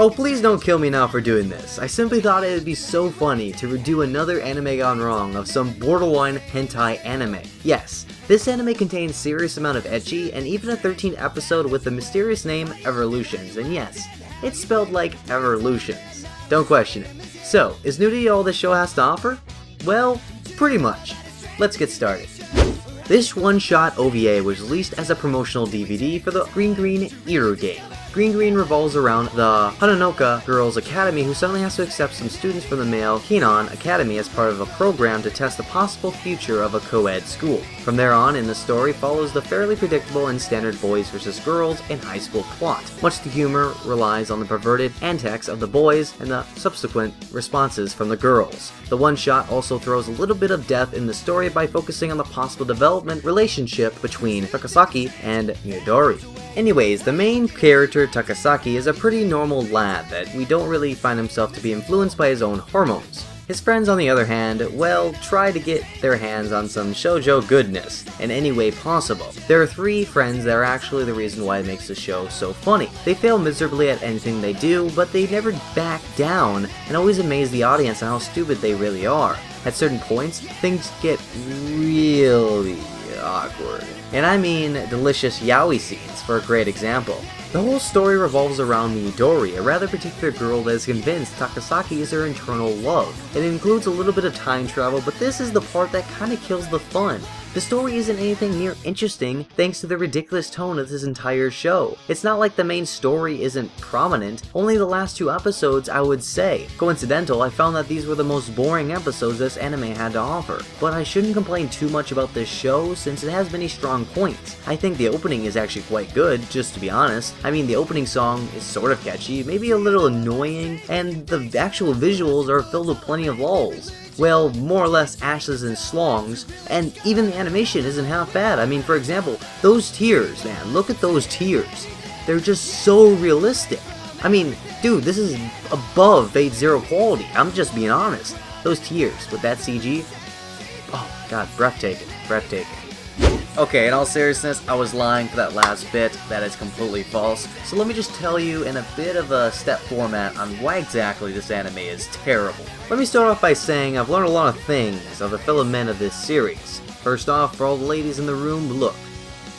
Oh, please don't kill me now for doing this. I simply thought it would be so funny to redo another anime gone wrong of some borderline hentai anime. Yes, this anime contains serious amount of ecchi and even a 13th episode with the mysterious name Evolutions, and yes, it's spelled like Evolutions. Don't question it. So, is nudity all this show has to offer? Well, pretty much. Let's get started. This one-shot OVA was released as a promotional DVD for the JcGreen Eater game. JcGreen revolves around the Hanonoka Girls Academy, who suddenly has to accept some students from the male Kanenone Academy as part of a program to test the possible future of a co-ed school. From there on in the story follows the fairly predictable and standard boys versus girls in high school plot. Much the humor relies on the perverted antics of the boys and the subsequent responses from the girls. The one-shot also throws a little bit of depth in the story by focusing on the possible development relationship between Takazaki and Midori. Anyways, the main character, Takazaki, is a pretty normal lad that we don't really find himself to be influenced by his own hormones. His friends, on the other hand, well, try to get their hands on some shoujo goodness in any way possible. There are 3 friends that are actually the reason why it makes the show so funny. They fail miserably at anything they do, but they never back down and always amaze the audience on how stupid they really are. At certain points, things get really awkward. And I mean delicious yaoi scenes for a great example. The whole story revolves around Midori, a rather particular girl that is convinced Takazaki is her eternal love. It includes a little bit of time travel, but this is the part that kinda kills the fun. The story isn't anything near interesting thanks to the ridiculous tone of this entire show. It's not like the main story isn't prominent, only the last 2 episodes I would say. Coincidental, I found that these were the most boring episodes this anime had to offer. But I shouldn't complain too much about this show since it has many strong points. I think the opening is actually quite good, just to be honest. I mean, the opening song is sort of catchy, maybe a little annoying, and the actual visuals are filled with plenty of lulls. Well, more or less ashes and slongs, and even the animation isn't half bad. I mean, for example, those tears, man, look at those tears. They're just so realistic. I mean, dude, this is above Fate Zero quality, I'm just being honest. Those tears with that CG, oh god, breathtaking, breathtaking. Okay, in all seriousness, I was lying for that last bit. That is completely false. So let me just tell you in a bit of a step format on why exactly this anime is terrible. Let me start off by saying I've learned a lot of things of the fellow men of this series. First off, for all the ladies in the room, look.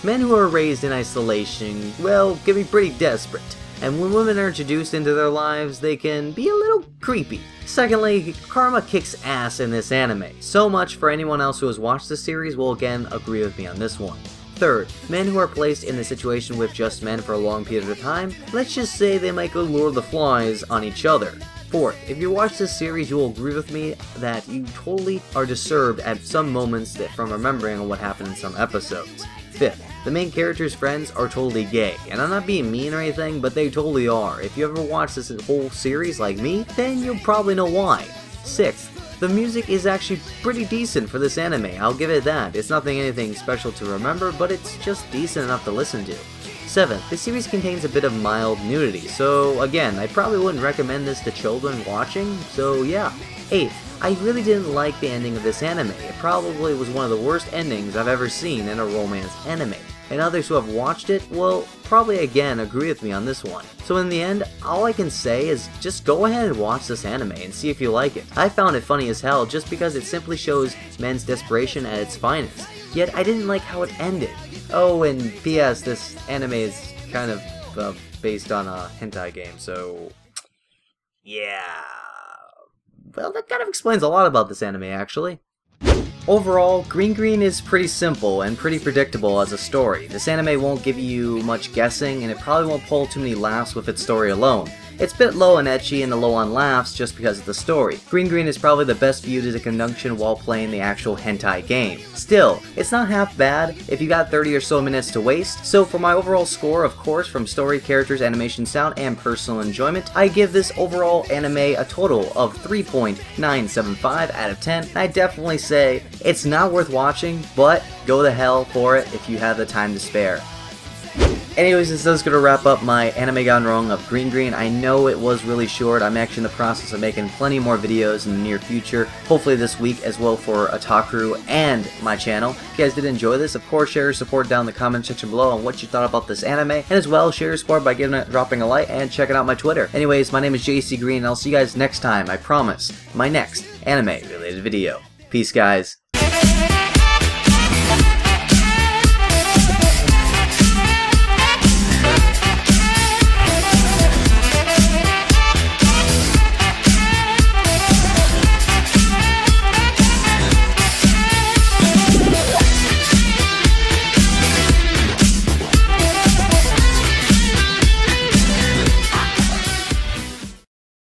Men who are raised in isolation, well, can be pretty desperate. And when women are introduced into their lives, they can be a little creepy. Secondly, karma kicks ass in this anime. So much for anyone else who has watched the series will again agree with me on this one. Third, men who are placed in the situation with just men for a long period of time, let's just say they might go Lord of the Flies on each other. Fourth, if you watch this series, you will agree with me that you totally are disturbed at some moments from remembering what happened in some episodes. Fifth, the main character's friends are totally gay, and I'm not being mean or anything, but they totally are. If you ever watched this whole series like me, then you'll probably know why. Sixth, the music is actually pretty decent for this anime, I'll give it that. It's nothing anything special to remember, but it's just decent enough to listen to. 7th, the series contains a bit of mild nudity, so again, I probably wouldn't recommend this to children watching, so yeah. 8th, I really didn't like the ending of this anime. It probably was one of the worst endings I've ever seen in a romance anime. And others who have watched it will probably again agree with me on this one. So in the end, all I can say is just go ahead and watch this anime and see if you like it. I found it funny as hell just because it simply shows men's desperation at its finest. Yet I didn't like how it ended. Oh, and P.S. this anime is kind of based on a hentai game, so yeah. Well, that kind of explains a lot about this anime, actually. Overall, JcGreen is pretty simple and pretty predictable as a story. This anime won't give you much guessing, and it probably won't pull too many laughs with its story alone. It's a bit low on ecchi and low on laughs just because of the story. JcGreen is probably the best viewed as a conjunction while playing the actual hentai game. Still, it's not half bad if you got 30 or so minutes to waste, so for my overall score, of course, from story, characters, animation, sound, and personal enjoyment, I give this overall anime a total of 3.975 out of 10. I definitely say it's not worth watching, but go to hell for it if you have the time to spare. Anyways, this is going to wrap up my anime gone wrong of Green. I know it was really short. I'm actually in the process of making plenty more videos in the near future, hopefully this week as well for Otaku and my channel. If you guys did enjoy this, of course share your support down in the comment section below on what you thought about this anime, and as well share your support by dropping a like and checking out my Twitter. Anyways, my name is JcGreen and I'll see you guys next time, I promise, my next anime related video. Peace guys.